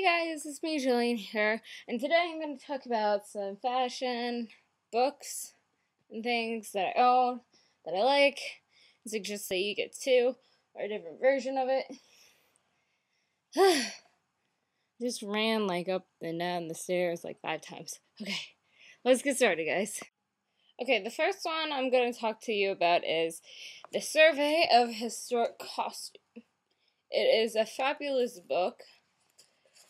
Hey guys, it's me Jillian here, and today I'm going to talk about some fashion, books, and things that I own, that I like, and suggest that you get two, or a different version of it. Just ran up and down the stairs 5 times. Okay, let's get started, guys. Okay, the first one I'm going to talk to you about is The Survey of Historic Costume. It is a fabulous book.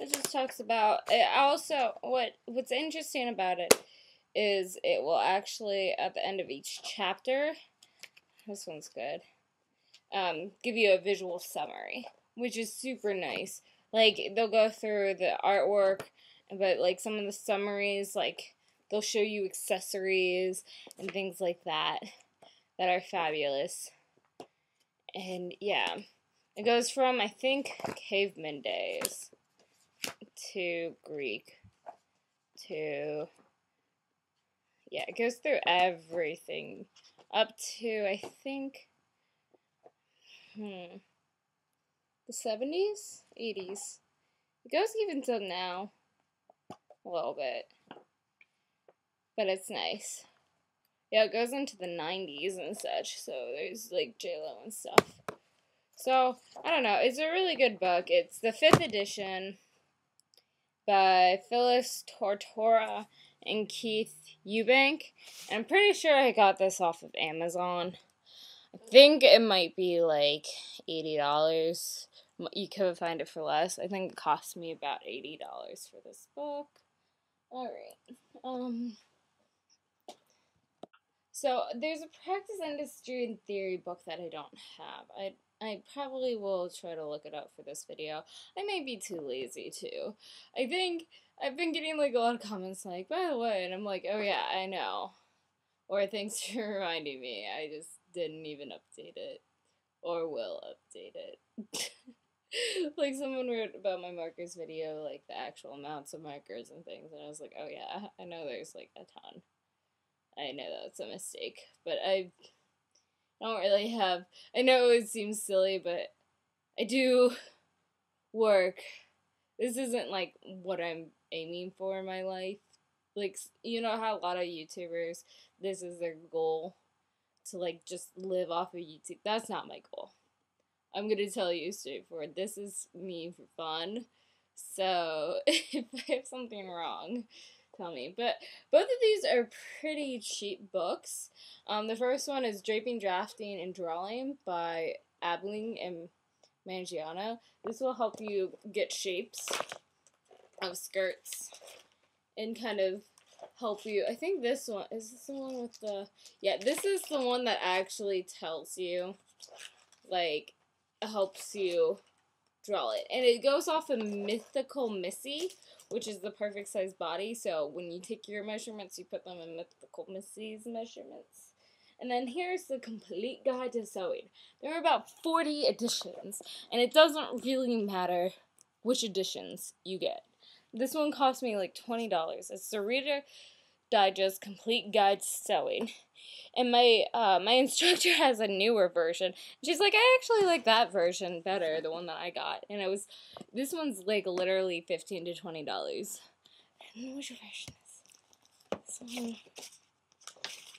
It just talks about it. Also, what's interesting about it is it will actually, at the end of each chapter, this one's good, give you a visual summary, which is super nice. They'll go through the artwork, but some of the summaries, they'll show you accessories and things like that are fabulous. And yeah, it goes from, I think, caveman days to Greek to, yeah, it goes through everything up to, I think, the 70s, 80s. It goes even till now, a little bit, but it's nice. Yeah, it goes into the 90s and such, so there's J-Lo and stuff. So, I don't know, it's a really good book. It's the 5th edition by Phyllis Tortora and Keith Eubank. And I'm pretty sure I got this off of Amazon. I think it might be $80. You could find it for less. I think it cost me about $80 for this book. Alright. So there's a practice industry and theory book that I don't have. I probably will try to look it up for this video. I may be too lazy too. I think I've been getting a lot of comments by the way, and I'm like, oh yeah, I know. Or thanks for reminding me. I just didn't even update it. Or will update it. Someone wrote about my markers video, the actual amounts of markers and things, and I was like, oh yeah, I know there's a ton. I know that's a mistake, but I don't really have, I know it seems silly, but I do work. This isn't what I'm aiming for in my life. You know how a lot of YouTubers, this is their goal, to just live off of YouTube. That's not my goal. I'm gonna tell you straightforward, this is me for fun. So if I have something wrong, tell me. But both of these are pretty cheap books. The first one is Draping, Drafting, and Drawing by Abeling and Mangiano. This will help you get shapes of skirts and kind of help you. I think this one, is this the one with the, yeah, this is the one that actually tells you, helps you draw it. And it goes off of Mythical Missy, which is the perfect size body. So when you take your measurements, you put them in Mythical Missy's measurements. And then here's the Complete Guide to Sewing. There are about 40 editions, and it doesn't really matter which editions you get. This one cost me $20. It's the Reader Digest Complete Guide to Sewing. And my instructor has a newer version. She's like, I actually like that version better, the one that I got. And this one's literally $15 to $20. And which version is this one?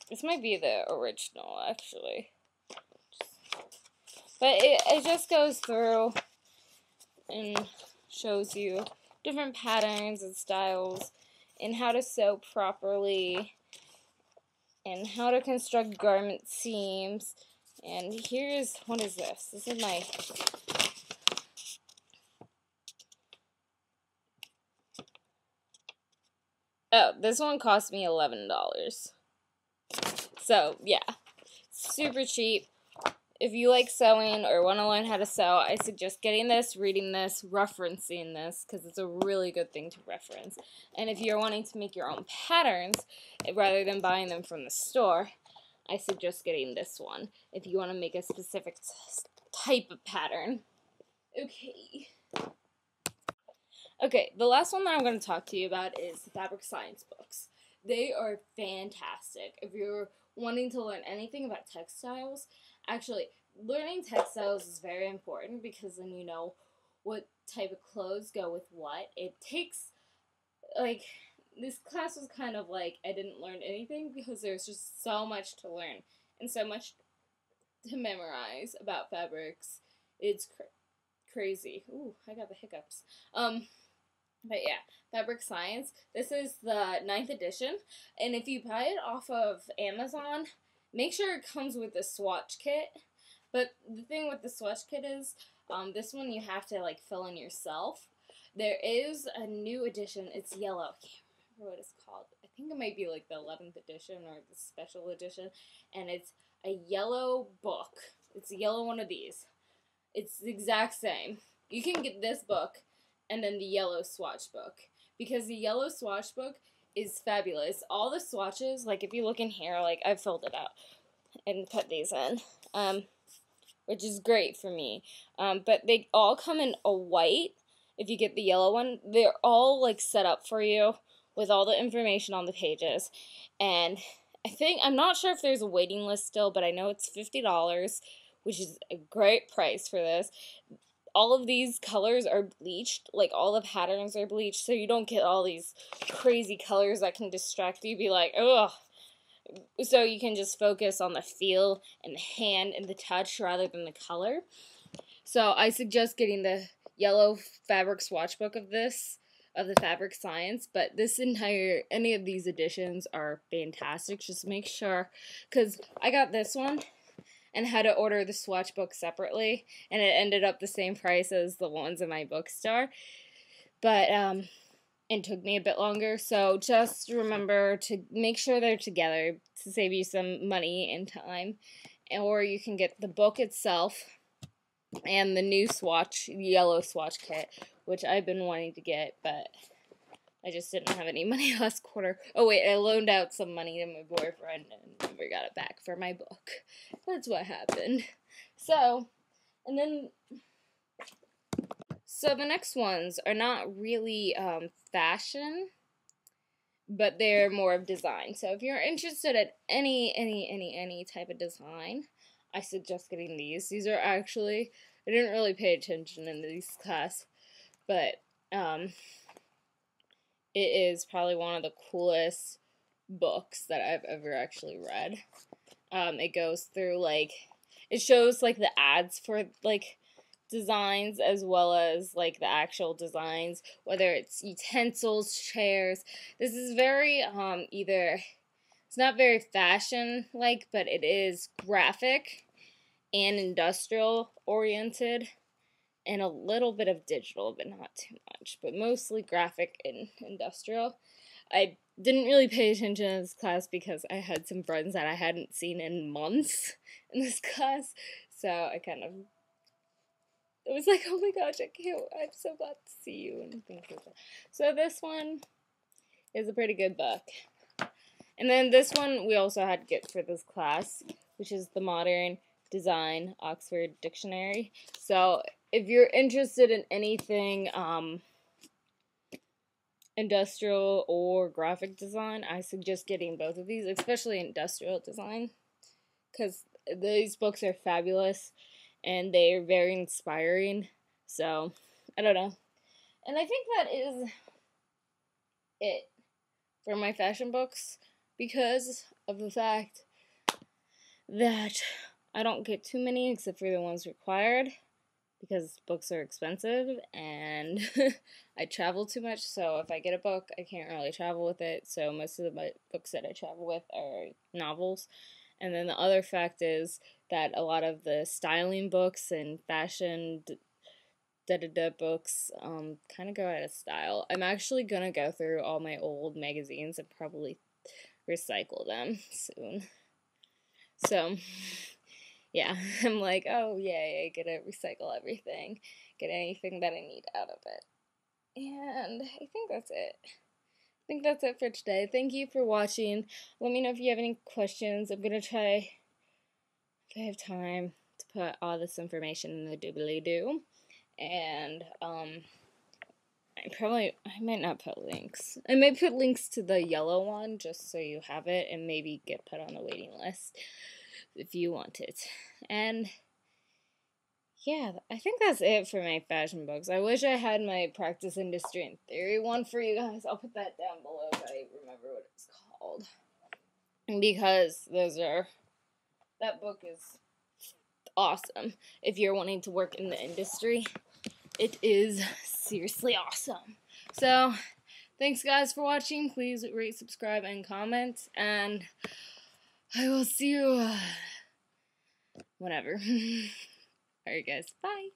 This might be the original, actually. But it just goes through and shows you different patterns and styles and how to sew properly and how to construct garment seams. And here's, what is this? This is my, oh, this one cost me $11. So, yeah, super cheap. If you like sewing or want to learn how to sew, I suggest getting this, reading this, referencing this, because it's a really good thing to reference. And if you're wanting to make your own patterns, rather than buying them from the store, I suggest getting this one, if you want to make a specific type of pattern. Okay, the last one that I'm going to talk to you about is the fabric science books. They are fantastic. If you're wanting to learn anything about textiles, actually, learning textiles is very important because then you know what type of clothes go with what. It takes, like, this class was kind of like I didn't learn anything because there's just so much to learn and so much to memorize about fabrics. It's crazy. Ooh, I got the hiccups. But yeah, fabric science. This is the 9th edition, and if you buy it off of Amazon, make sure it comes with a swatch kit. But the thing with the swatch kit is, this one you have to like fill in yourself. There is a new edition. It's yellow. I can't remember what it's called. I think it might be like the 11th edition or the special edition, and it's a yellow book. It's a yellow one of these. It's the exact same. You can get this book and then the yellow swatch book, because the yellow swatch book is fabulous. All the swatches, like if you look in here, like I filled it out and put these in, which is great for me. But they all come in a white. If you get the yellow one, they're all like set up for you with all the information on the pages. And I'm not sure if there's a waiting list still, but I know it's $50, which is a great price for this. All of these colors are bleached, like all the patterns are bleached, so you don't get all these crazy colors that can distract you, be like, ugh. So you can just focus on the feel and the hand and the touch rather than the color. So I suggest getting the yellow fabric swatch book of the fabric science, but any of these editions are fantastic. Just make sure, because I got this one and had to order the swatch book separately, and it ended up the same price as the ones in my bookstore, but it took me a bit longer. So just remember to make sure they're together to save you some money and time. Or you can get the book itself and the new yellow swatch kit, which I've been wanting to get, but I just didn't have any money last quarter. Oh wait, I loaned out some money to my boyfriend and never got it back for my book. That's what happened. So the next ones are not really fashion, but they're more of design. So if you're interested in any type of design, I suggest getting these. These are actually, I didn't really pay attention in this class, but it is probably one of the coolest books that I've ever actually read. It goes through, like, it shows, like, the ads for, like, designs as well as, like, the actual designs, whether it's utensils, chairs. This is very, it's not very fashion-like, but it is graphic and industrial-oriented, and a little bit of digital, but not too much, but mostly graphic and industrial. I didn't really pay attention in this class because I had some friends that I hadn't seen in months in this class, so I was like, oh my gosh, I'm so glad to see you, and things like that. So this one is a pretty good book. And then this one we also had to get for this class, which is the Modern Design Oxford Dictionary. So if you're interested in anything industrial or graphic design, I suggest getting both of these, especially industrial design, because these books are fabulous and they're very inspiring. So, I don't know. And I think that is it for my fashion books, because of the fact that I don't get too many except for the ones required, because books are expensive and I travel too much, so if I get a book, I can't really travel with it, so most of the books that I travel with are novels. And then the other fact is that a lot of the styling books and fashion books kind of go out of style. I'm actually going to go through all my old magazines and probably recycle them soon. So, yeah, I'm like, oh, yay, I get to recycle everything, get anything that I need out of it. And I think that's it. I think that's it for today. Thank you for watching. Let me know if you have any questions. I'm going to try, if I have time, to put all this information in the doobly-doo. And, I might not put links. I might put links to the yellow one, just so you have it, and maybe get put on the waiting list if you want it. And yeah, I think that's it for my fashion books. I wish I had my practice industry and theory one for you guys. I'll put that down below if I remember what it's called. Because that book is awesome. If you're wanting to work in the industry, it is seriously awesome. So, thanks guys for watching. Please rate, subscribe, and comment. And I will see you whenever. Alright guys, bye.